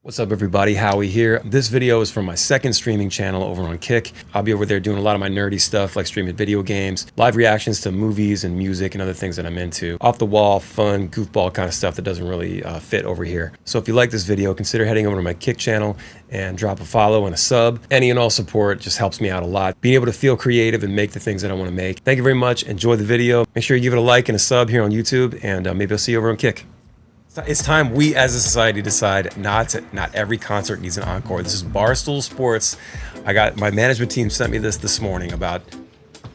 What's up everybody, Howie here. This video is from my second streaming channel over on Kick. I'll be over there doing a lot of my nerdy stuff like streaming video games, live reactions to movies and music and other things that I'm into. Off the wall, fun, goofball kind of stuff that doesn't really fit over here. So if you like this video, consider heading over to my Kick channel and drop a follow and a sub. Any and all support just helps me out a lot. Being able to feel creative and make the things that I want to make. Thank you very much. Enjoy the video. Make sure you give it a like and a sub here on YouTube, and maybe I'll see you over on Kick. It's time we as a society decide not every concert needs an encore. This is Barstool Sports. My management team sent me this morning about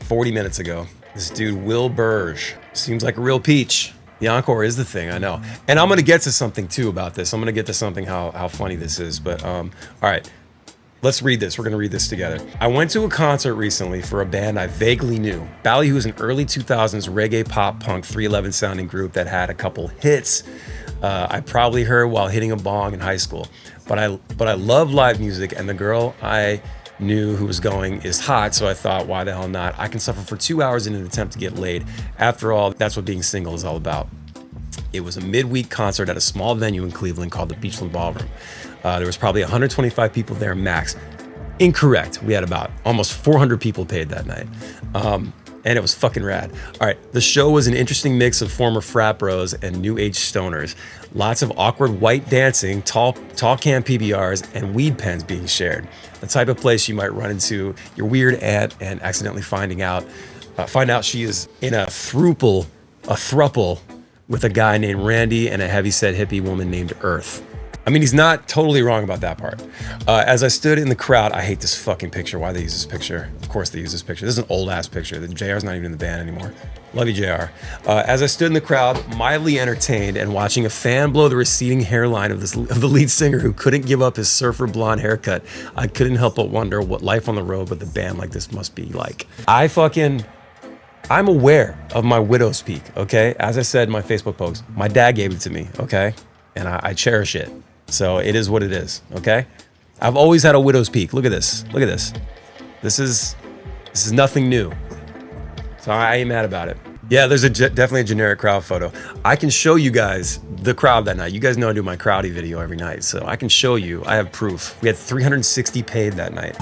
40 minutes ago. This dude, Will Burge, seems like a real peach. The encore is the thing, I know. And I'm gonna get to something too about this. I'm gonna get to something how funny this is, but all right. Let's read this. We're going to read this together. I went to a concert recently for a band I vaguely knew. Ballyhoo is an early 2000s reggae pop punk 311 sounding group that had a couple hits I probably heard while hitting a bong in high school. But I love live music, and the girl I knew who was going is hot, so I thought, why the hell not? I can suffer for 2 hours in an attempt to get laid. After all, that's what being single is all about. It was a midweek concert at a small venue in Cleveland called the Beachland Ballroom. There was probably 125 people there max. Incorrect. We had about almost 400 people paid that night. And it was fucking rad. All right, the show was an interesting mix of former frat bros and new age stoners. Lots of awkward white dancing, tall can PBRs, and weed pens being shared. The type of place you might run into your weird aunt and accidentally find out she is in a thruple with a guy named Randy and a heavyset hippie woman named Earth. I mean, he's not totally wrong about that part. As I stood in the crowd, I hate this fucking picture. Why they use this picture? Of course they use this picture. This is an old ass picture. The JR's not even in the band anymore. Love you, JR. As I stood in the crowd, mildly entertained and watching a fan blow the receding hairline of the lead singer who couldn't give up his surfer blonde haircut, I couldn't help but wonder what life on the road with a band like this must be like. I'm aware of my widow's peak, okay? As I said in my Facebook post, my dad gave it to me, okay? And I cherish it. So it is what it is, okay? I've always had a widow's peak. Look at this. Look at this. This is nothing new. So I ain't mad about it. Yeah, there's definitely a generic crowd photo. I can show you guys the crowd that night. You guys know I do my crowdy video every night, so I can show you. I have proof. We had 360 paid that night.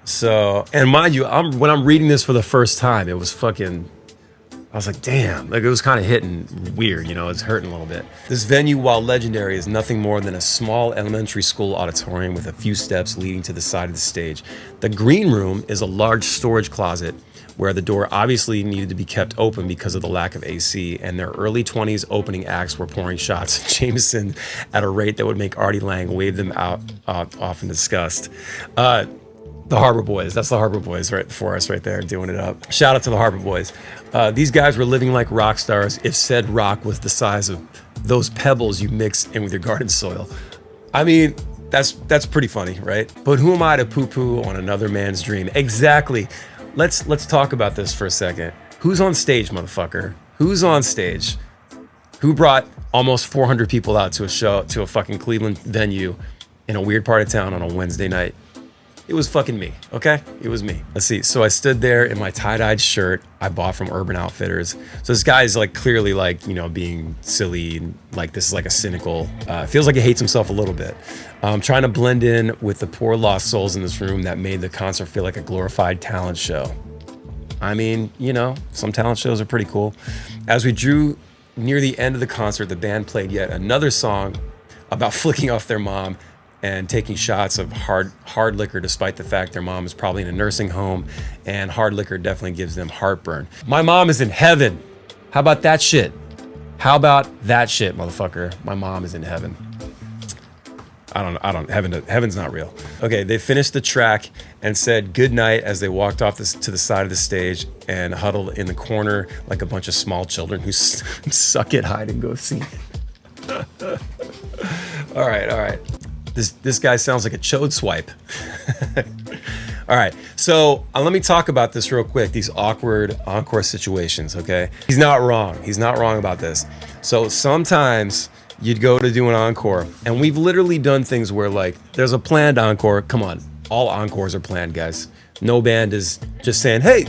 So, and mind you, when I'm reading this for the first time, it was I was like, damn, like it was kind of hitting weird, you know, it's hurting a little bit. This venue, while legendary, is nothing more than a small elementary school auditorium with a few steps leading to the side of the stage. The green room is a large storage closet where the door obviously needed to be kept open because of the lack of AC, and their early 20s opening acts were pouring shots of Jameson at a rate that would make Artie Lang wave them out off in disgust. The Harbor Boys, that's the Harbor Boys right for us right there, doing it up. Shout out to the Harbor Boys. These guys were living like rock stars if said rock was the size of those pebbles you mix in with your garden soil. I mean, that's pretty funny, right? But who am I to poo-poo on another man's dream? Exactly. Let's talk about this for a second. Who's on stage, motherfucker? Who's on stage? Who brought almost 400 people out to a show, to a fucking Cleveland venue in a weird part of town on a Wednesday night? It was fucking me, okay? It was me. Let's see. So I stood there in my tie-dyed shirt I bought from Urban Outfitters. So this guy's like clearly like, you know, being silly and like this is like a cynical, feels like he hates himself a little bit. Trying to blend in with the poor lost souls in this room that made the concert feel like a glorified talent show. I mean, you know, some talent shows are pretty cool. As we drew near the end of the concert, the band played yet another song about flicking off their mom and taking shots of hard liquor, despite the fact their mom is probably in a nursing home, and hard liquor definitely gives them heartburn. My mom is in heaven. How about that shit? How about that shit, motherfucker? My mom is in heaven. Heaven's not real. Okay, they finished the track and said good night as they walked off to the side of the stage and huddled in the corner like a bunch of small children who suck at hide and go seek. All right. This guy sounds like a chode swipe. All right, so let me talk about this real quick, these awkward encore situations, okay? He's not wrong. He's not wrong about this. So sometimes you'd go to do an encore, and we've literally done things where like there's a planned encore. Come on, all encores are planned, guys. No band is just saying, hey,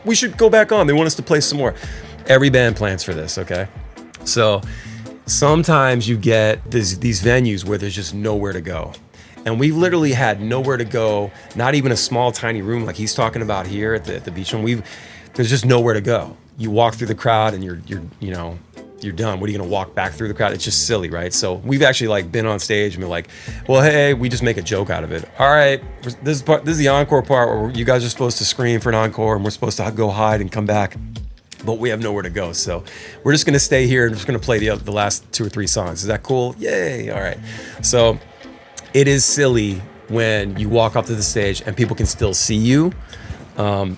we should go back on. They want us to play some more. Every band plans for this, okay? So sometimes you get these venues where there's just nowhere to go. And we've literally had nowhere to go, not even a small, tiny room like he's talking about here at the beach room. There's just nowhere to go. You walk through the crowd and you're done. What are you gonna walk back through the crowd? It's just silly, right? So we've actually like been on stage and been like, well, hey, we just make a joke out of it. All right, this is the encore part where you guys are supposed to scream for an encore and we're supposed to go hide and come back, but we have nowhere to go. So we're just gonna stay here and just gonna play the last 2 or 3 songs. Is that cool? Yay, all right. So it is silly when you walk up to the stage and people can still see you.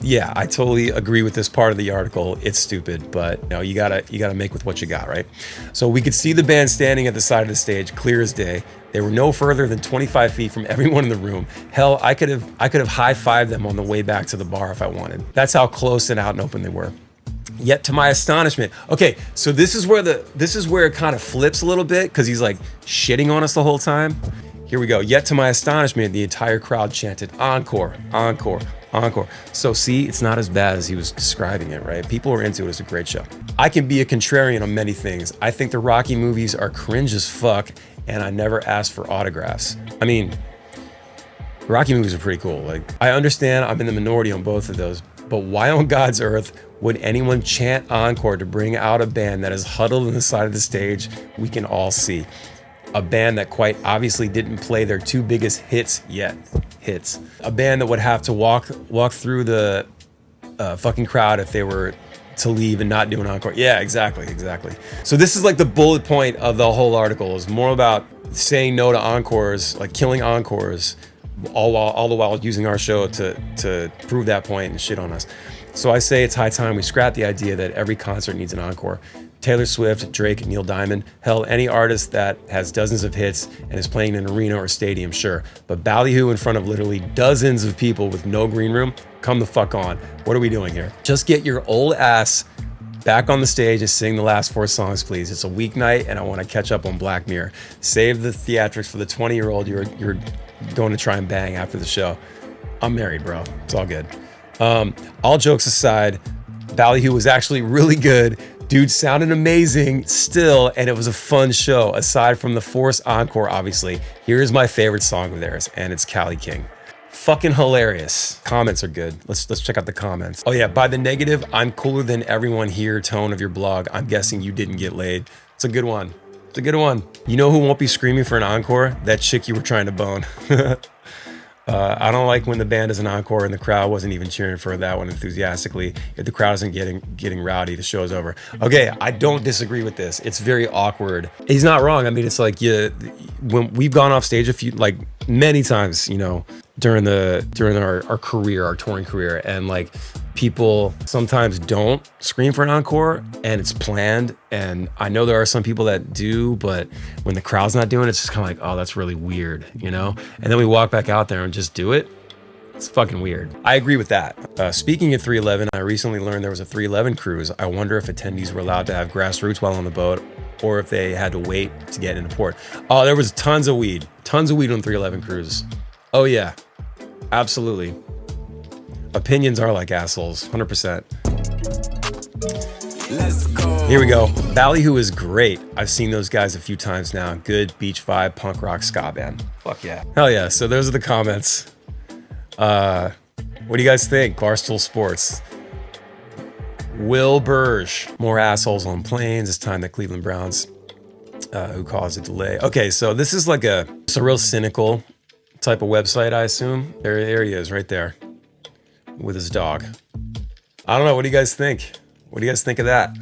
Yeah, I totally agree with this part of the article. It's stupid, but you gotta make with what you got, right? So we could see the band standing at the side of the stage, clear as day. They were no further than 25 feet from everyone in the room. Hell, I could have high-fived them on the way back to the bar if I wanted. That's how close and out and open they were. Yet to my astonishment, okay, so this is where it kind of flips a little bit because he's like shitting on us the whole time. Here we go. Yet to my astonishment, the entire crowd chanted, encore, encore, encore. So see, it's not as bad as he was describing it, right? People are into it. It's a great show. I can be a contrarian on many things. I think the Rocky movies are cringe as fuck, and I never asked for autographs. I mean, the Rocky movies are pretty cool. Like, I understand I'm in the minority on both of those, but why on God's earth would anyone chant encore to bring out a band that is huddled on the side of the stage we can all see? A band that quite obviously didn't play their 2 biggest hits yet. A band that would have to walk through the fucking crowd if they were to leave and not do an encore. Yeah, exactly. So this is like the bullet point of the whole article. Is more about saying no to encores, like killing encores, all the while using our show to prove that point and shit on us. So I say it's high time we scrap the idea that every concert needs an encore. Taylor Swift, Drake, Neil Diamond, hell, any artist that has dozens of hits and is playing in an arena or stadium, sure. But Ballyhoo in front of literally dozens of people with no green room, come the fuck on. What are we doing here? Just get your old ass back on the stage and sing the last 4 songs, please. It's a weeknight and I want to catch up on Black Mirror. Save the theatrics for the 20-year-old you're going to try and bang after the show. I'm married, bro. It's all good. All jokes aside, Ballyhoo was actually really good. Dude sounded amazing still, and it was a fun show, aside from the forced encore, obviously. Here's my favorite song of theirs, and it's Cali King. Fucking hilarious. Comments are good. Let's check out the comments. Oh yeah, by the negative, I'm cooler than everyone here tone of your blog. I'm guessing you didn't get laid. It's a good one. It's a good one. You know who won't be screaming for an encore? That chick you were trying to bone. I don't like when the band is an encore and the crowd wasn't even cheering for that one enthusiastically. If the crowd isn't getting rowdy, the show's over. Okay, I don't disagree with this. It's very awkward. He's not wrong. I mean, it's like when we've gone off stage many times, during our career, our touring career, and like people sometimes don't scream for an encore and it's planned. And I know there are some people that do, but when the crowd's not doing it, it's just kind of like, oh, that's really weird, And then we walk back out there and just do it. It's fucking weird. I agree with that. Speaking of 311, I recently learned there was a 311 cruise. I wonder if attendees were allowed to have grassroots while on the boat or if they had to wait to get into port. Oh, there was tons of weed on 311 cruises. Oh yeah, absolutely. Opinions are like assholes, 100%. Let's go. Here we go. Ballyhoo is great. I've seen those guys a few times now. Good beach vibe, punk rock ska band. Fuck yeah. Hell yeah. So those are the comments. What do you guys think? Barstool Sports. Will Burge. More assholes on planes. It's time that Cleveland Browns, who caused a delay. Okay, so this is like it's a real cynical type of website, I assume. There he is, right there, with his dog. I don't know. What do you guys think? What do you guys think of that?